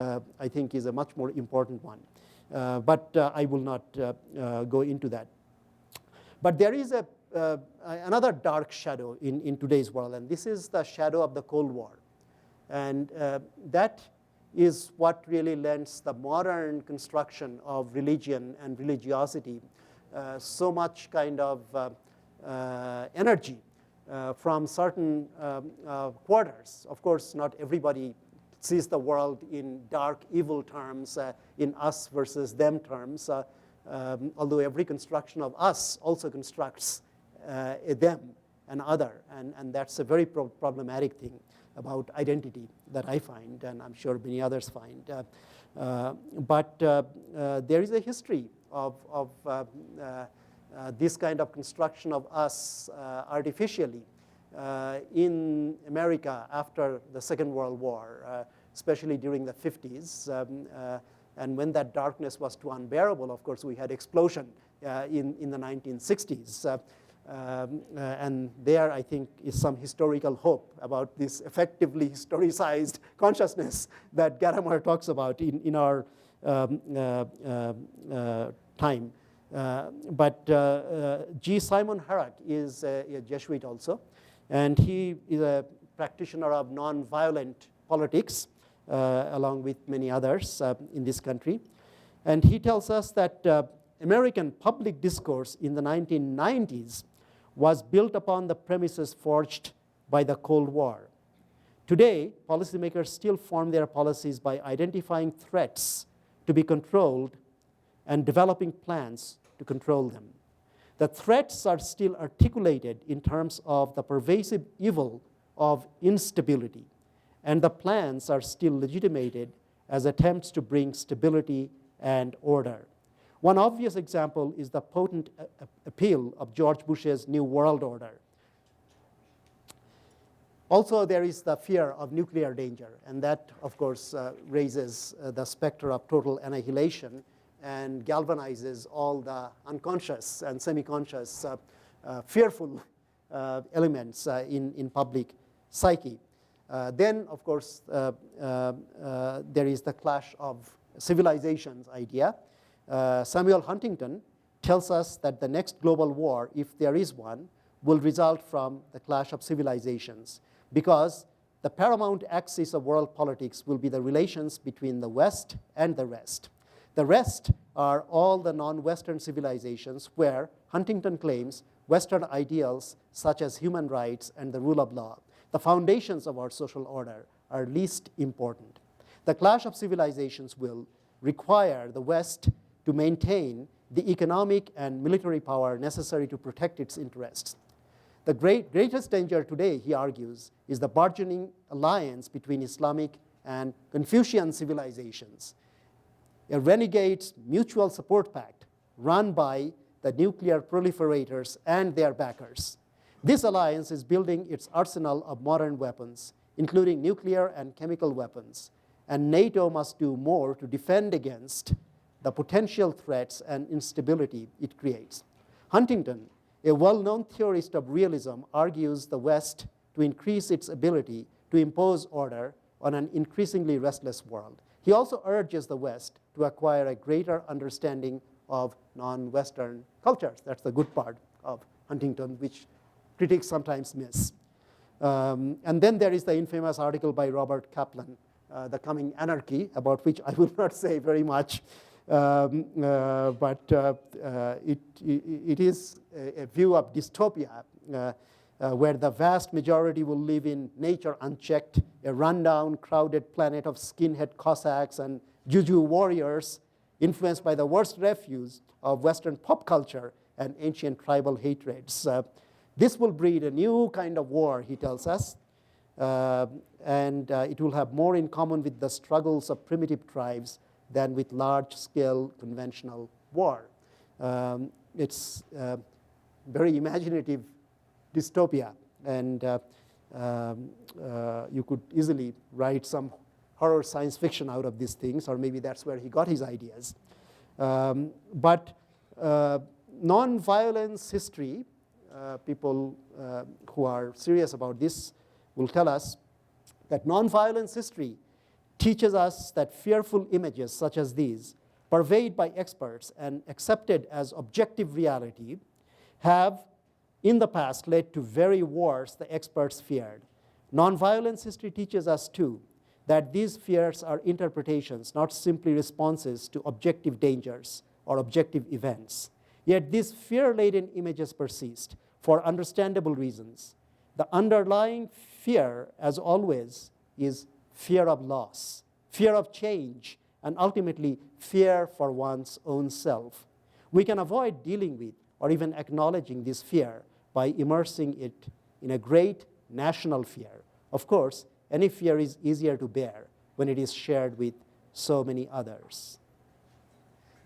I think is a much more important one. But I will not go into that. But there is another dark shadow in today's world, and this is the shadow of the Cold War. And that is what really lends the modern construction of religion and religiosity so much kind of energy from certain quarters. Of course, not everybody sees the world in dark, evil terms, in us versus them terms, although every construction of us also constructs a them, an other, and that's a very problematic thing about identity that I find, and I'm sure many others find. But there is a history of this kind of construction of us artificially in America after the Second World War, especially during the 50s. And when that darkness was too unbearable, of course, we had explosion in the 1960s. And there, I think, is some historical hope about this effectively historicized consciousness that Gadamer talks about in our time. But G. Simon Harrach is a Jesuit also, and he is a practitioner of nonviolent politics, along with many others in this country. And he tells us that American public discourse in the 1990s was built upon the premises forged by the Cold War. Today, policymakers still form their policies by identifying threats to be controlled and developing plans to control them. The threats are still articulated in terms of the pervasive evil of instability, and the plans are still legitimated as attempts to bring stability and order. One obvious example is the potent appeal of George Bush's New World Order. Also, there is the fear of nuclear danger, and that, of course, raises the specter of total annihilation and galvanizes all the unconscious and semi-conscious fearful elements in public psyche. Then, of course, there is the clash of civilizations idea. Samuel Huntington tells us that the next global war, if there is one, will result from the clash of civilizations, because the paramount axis of world politics will be the relations between the West and the rest. The rest are all the non-Western civilizations where Huntington claims Western ideals such as human rights and the rule of law, the foundations of our social order, are least important. The clash of civilizations will require the West to maintain the economic and military power necessary to protect its interests. The greatest danger today, he argues, is the burgeoning alliance between Islamic and Confucian civilizations, a renegade mutual support pact run by the nuclear proliferators and their backers. This alliance is building its arsenal of modern weapons, including nuclear and chemical weapons, and NATO must do more to defend against the potential threats and instability it creates. Huntington, a well-known theorist of realism, argues the West to increase its ability to impose order on an increasingly restless world. He also urges the West to acquire a greater understanding of non-Western cultures. That's the good part of Huntington, which critics sometimes miss. And then there is the infamous article by Robert Kaplan, The Coming Anarchy, about which I will not say very much. But it is a view of dystopia where the vast majority will live in nature unchecked, a rundown, crowded planet of skinhead Cossacks and juju warriors influenced by the worst refuse of Western pop culture and ancient tribal hatreds. This will breed a new kind of war, he tells us, and it will have more in common with the struggles of primitive tribes than with large-scale conventional war. It's very imaginative dystopia, and you could easily write some horror science fiction out of these things, or maybe that's where he got his ideas. But non-violence history, people who are serious about this will tell us that non-violence history teaches us that fearful images such as these, purveyed by experts and accepted as objective reality, have in the past led to very wars the experts feared. Nonviolence history teaches us too that these fears are interpretations, not simply responses to objective dangers or objective events. Yet these fear-laden images persist for understandable reasons. The underlying fear, as always, is fear of loss, fear of change, and ultimately fear for one's own self. We can avoid dealing with or even acknowledging this fear by immersing it in a great national fear. Of course, any fear is easier to bear when it is shared with so many others.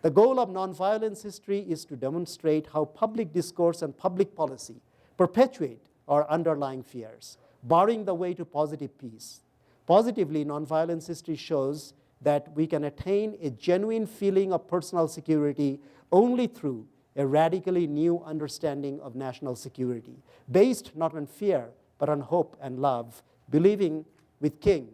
The goal of nonviolence history is to demonstrate how public discourse and public policy perpetuate our underlying fears, barring the way to positive peace. Positively, nonviolence history shows that we can attain a genuine feeling of personal security only through a radically new understanding of national security, based not on fear, but on hope and love, believing with King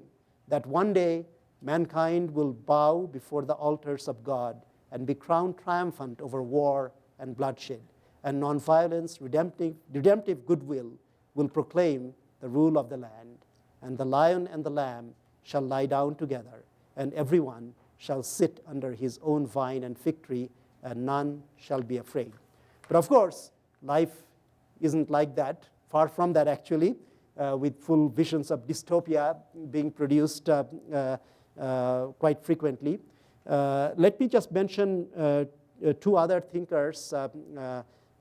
that one day mankind will bow before the altars of God and be crowned triumphant over war and bloodshed, and nonviolence, redemptive goodwill will proclaim the rule of the land, and the lion and the lamb shall lie down together, and everyone shall sit under his own vine and fig tree, and none shall be afraid. But of course, life isn't like that, far from that actually, with full visions of dystopia being produced quite frequently. Let me just mention two other thinkers,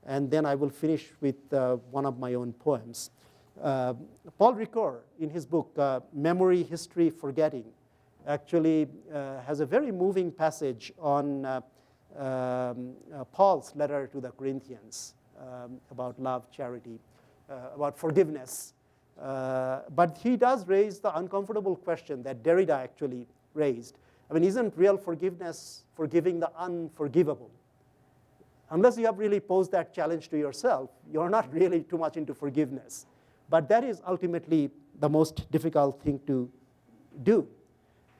and then I will finish with one of my own poems. Paul Ricoeur, in his book, Memory, History, Forgetting, actually has a very moving passage on Paul's letter to the Corinthians about love, charity, about forgiveness. But he does raise the uncomfortable question that Derrida actually raised. I mean, isn't real forgiveness forgiving the unforgivable? Unless you have really posed that challenge to yourself, you're not really too much into forgiveness. But that is ultimately the most difficult thing to do.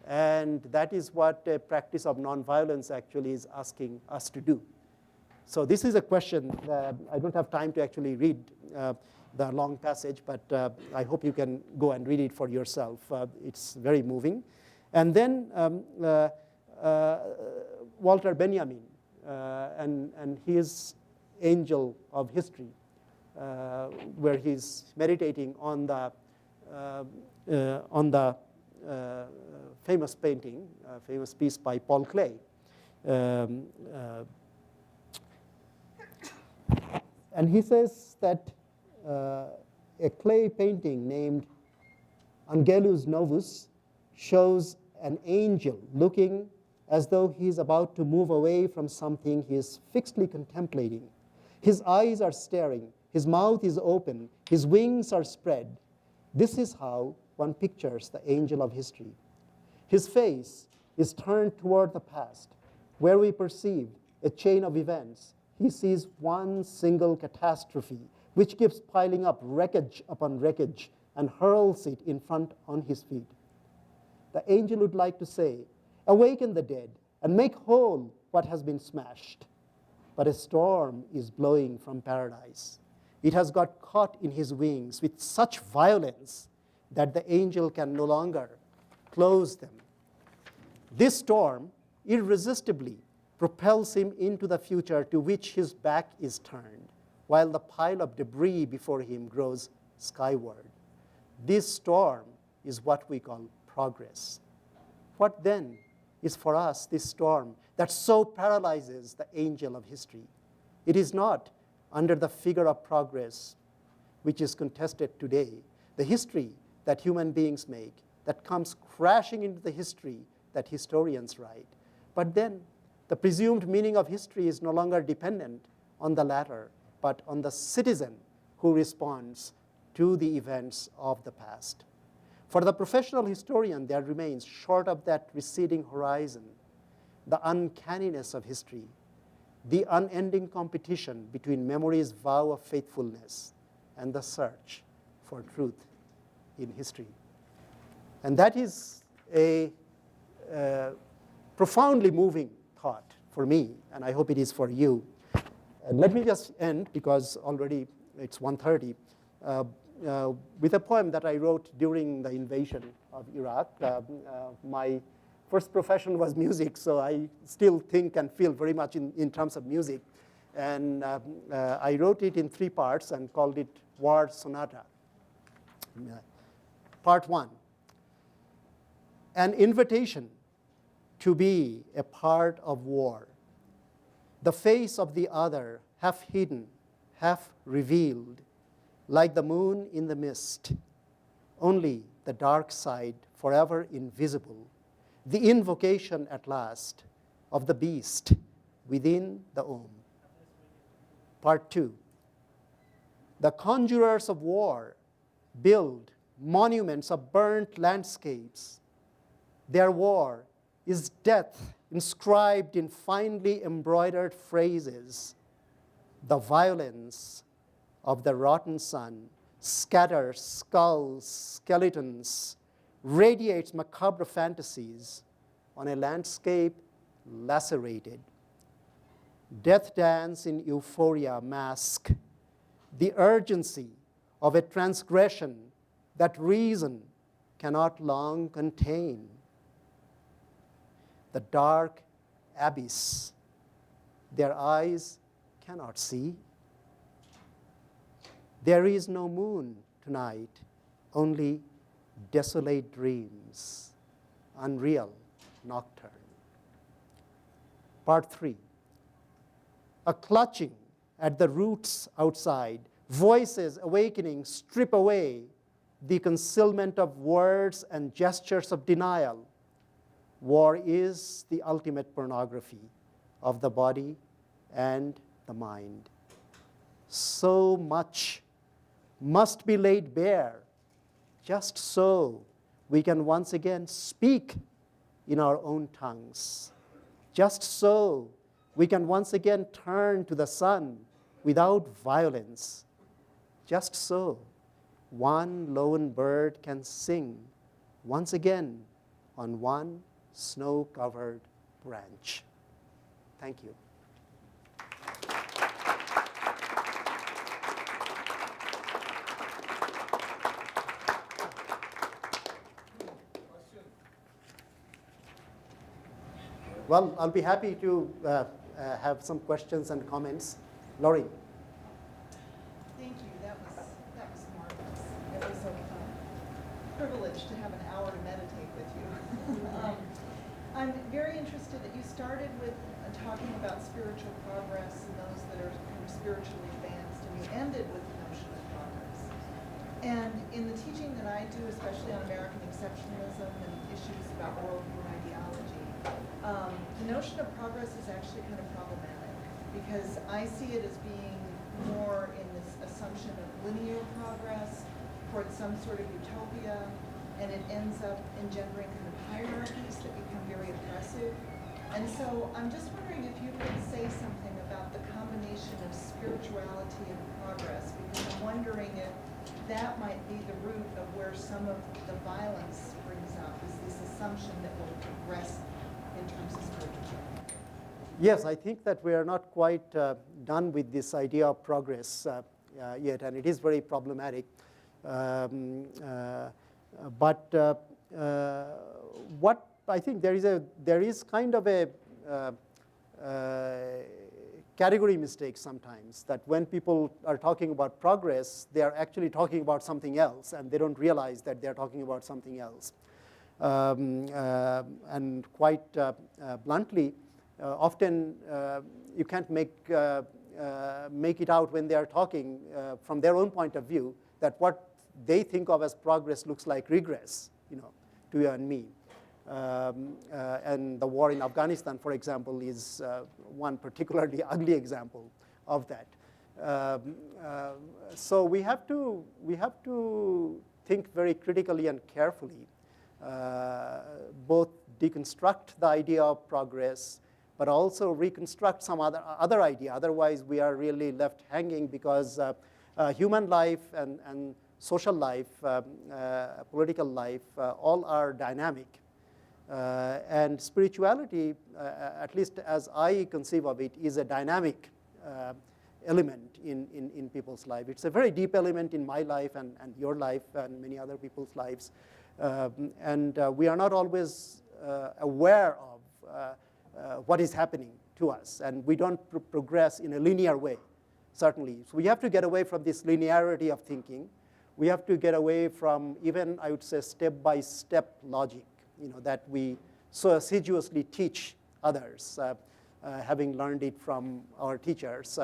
And that is what a practice of nonviolence actually is asking us to do. So this is a question that I don't have time to actually read the long passage, but I hope you can go and read it for yourself. It's very moving. And then Walter Benjamin and his Angel of History, where he's meditating on the famous painting, famous piece by Paul Klee. And he says that a clay painting named Angelus Novus shows an angel looking as though he's about to move away from something he is fixedly contemplating. His eyes are staring, his mouth is open, his wings are spread. This is how one pictures the angel of history. His face is turned toward the past, where we perceive a chain of events. He sees one single catastrophe, which keeps piling up wreckage upon wreckage and hurls it in front on his feet. The angel would like to say, awaken the dead and make whole what has been smashed. But a storm is blowing from paradise. It has got caught in his wings with such violence that the angel can no longer close them. This storm irresistibly propels him into the future to which his back is turned, while the pile of debris before him grows skyward. This storm is what we call progress. What then is for us this storm that so paralyzes the angel of history? It is not under the figure of progress, which is contested today, the history that human beings make, that comes crashing into the history that historians write. But then the presumed meaning of history is no longer dependent on the latter, but on the citizen who responds to the events of the past. For the professional historian, there remains, short of that receding horizon, the uncanniness of history, the unending competition between memory's vow of faithfulness and the search for truth in history. And that is a profoundly moving thought for me, and I hope it is for you. And let me just end, because already it's 1:30, with a poem that I wrote during the invasion of Iraq. My first profession was music, so I still think and feel very much in terms of music. And I wrote it in 3 parts and called it War Sonata. Part 1, an invitation to be a part of war. The face of the other, half hidden, half revealed, like the moon in the mist, only the dark side forever invisible, the invocation at last of the beast within the Om. Part 2, the conjurers of war build monuments of burnt landscapes. Their war is death inscribed in finely embroidered phrases. The violence of the rotten sun scatters skulls, skeletons, radiates macabre fantasies on a landscape lacerated. Death dance in euphoria mask the urgency of a transgression that reason cannot long contain. The dark abyss their eyes cannot see. There is no moon tonight, only desolate dreams, unreal nocturne. Part 3, a clutching at the roots outside, voices awakening strip away the concealment of words and gestures of denial. War is the ultimate pornography of the body and the mind. So much must be laid bare, just so we can once again speak in our own tongues. Just so we can once again turn to the sun without violence. Just so one lone bird can sing once again on one snow-covered branch. Thank you. Well, I'll be happy to have some questions and comments. Laurie. Thank you. That was marvelous. It was a privilege to have an hour to meditate with you. I'm very interested that you started with talking about spiritual progress and those that are kind of spiritually advanced, and you ended with the notion of progress. And in the teaching that I do, especially on American exceptionalism and issues about worldview and ideology, the notion of progress is actually kind of problematic, because I see it as being more in this assumption of linear progress towards some sort of utopia, and it ends up engendering kind of hierarchies that become very oppressive. And so I'm just wondering if you could say something about the combination of spirituality and progress, because I'm wondering if that might be the root of where some of the violence springs up, is this assumption that we'll progress in terms of spirituality. Yes, I think that we are not quite done with this idea of progress yet, and it is very problematic. But what I think there is kind of a category mistake sometimes, that when people are talking about progress, they are actually talking about something else, and they don't realize that they're talking about something else. And quite bluntly, often you can't make it out when they are talking from their own point of view, that what they think of as progress looks like regress, to you and me. And the war in Afghanistan, for example, is one particularly ugly example of that. So we have to think very critically and carefully, both deconstruct the idea of progress, but also reconstruct some other idea. Otherwise, we are really left hanging, because human life and social life, political life, all are dynamic. And spirituality, at least as I conceive of it, is a dynamic element in people's life. It's a very deep element in my life and your life and many other people's lives. And we are not always aware of what is happening to us. And we don't progress in a linear way, certainly. So we have to get away from this linearity of thinking. We have to get away from even, I would say, step-by-step logic, that we so assiduously teach others, having learned it from our teachers.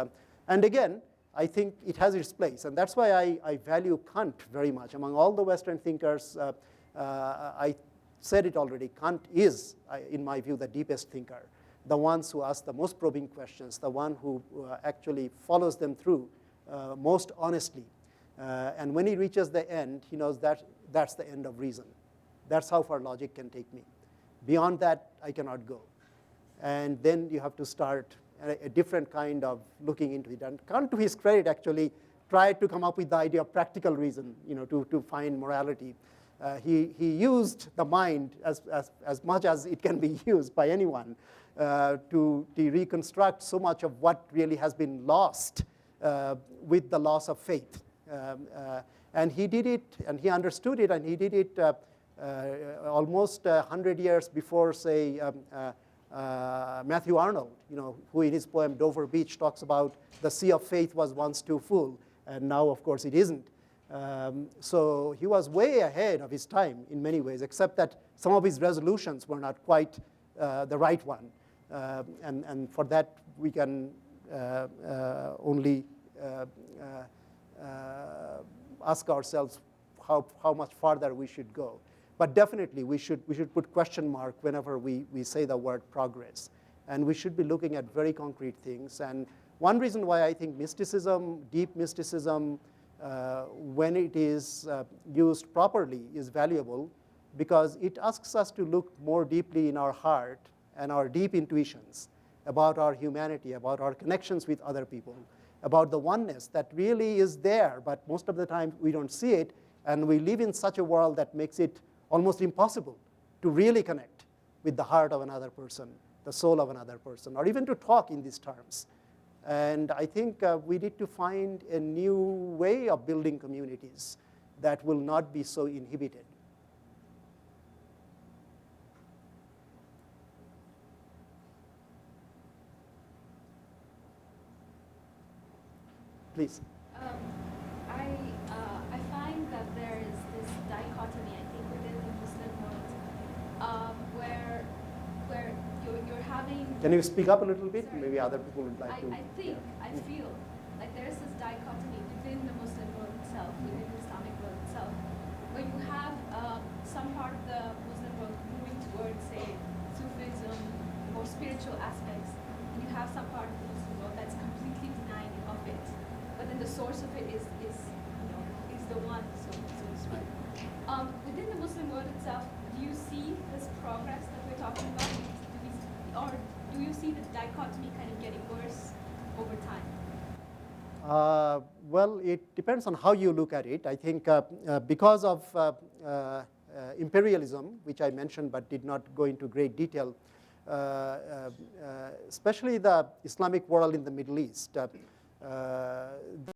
And again, I think it has its place. And that's why I value Kant very much. Among all the Western thinkers, I said it already, Kant is, in my view, the deepest thinker, the ones who ask the most probing questions, the one who actually follows them through most honestly. And when he reaches the end, he knows that that's the end of reason. That's how far logic can take me. Beyond that, I cannot go. And then you have to start a different kind of looking into it. And Kant, to his credit, actually tried to come up with the idea of practical reason, to find morality. He used the mind as much as it can be used by anyone to reconstruct so much of what really has been lost with the loss of faith. And he did it, and he understood it, and he did it almost 100 years before, say, Matthew Arnold, who in his poem Dover Beach talks about the sea of faith was once too full, and now, of course, it isn't. So he was way ahead of his time in many ways, except that some of his resolutions were not quite the right one. And for that, we can only ask ourselves how much farther we should go. But definitely, we should put question mark whenever we say the word progress. And we should be looking at very concrete things. And one reason why I think mysticism, deep mysticism, when it is used properly, is valuable, because it asks us to look more deeply in our heart and our deep intuitions about our humanity, about our connections with other people, about the oneness that really is there, but most of the time we don't see it, and we live in such a world that makes it almost impossible to really connect with the heart of another person, the soul of another person, or even to talk in these terms. And I think we need to find a new way of building communities that will not be so inhibited. Please. I find that there is this dichotomy, I think, within the Muslim world, where you're having. Can you speak up a little bit? Sorry. Maybe other people would like to. I feel like there is this dichotomy within the Muslim world itself, within the Islamic world itself, where you have some part of the Muslim world moving towards, say, Sufism, more spiritual aspects, and you have some part of the Muslim world that's completely denying of it. But then the source of it is the one, so to speak. Within the Muslim world itself, do you see this progress that we're talking about? Or do you see the dichotomy kind of getting worse over time? Well, it depends on how you look at it. I think because of imperialism, which I mentioned but did not go into great detail, especially the Islamic world in the Middle East,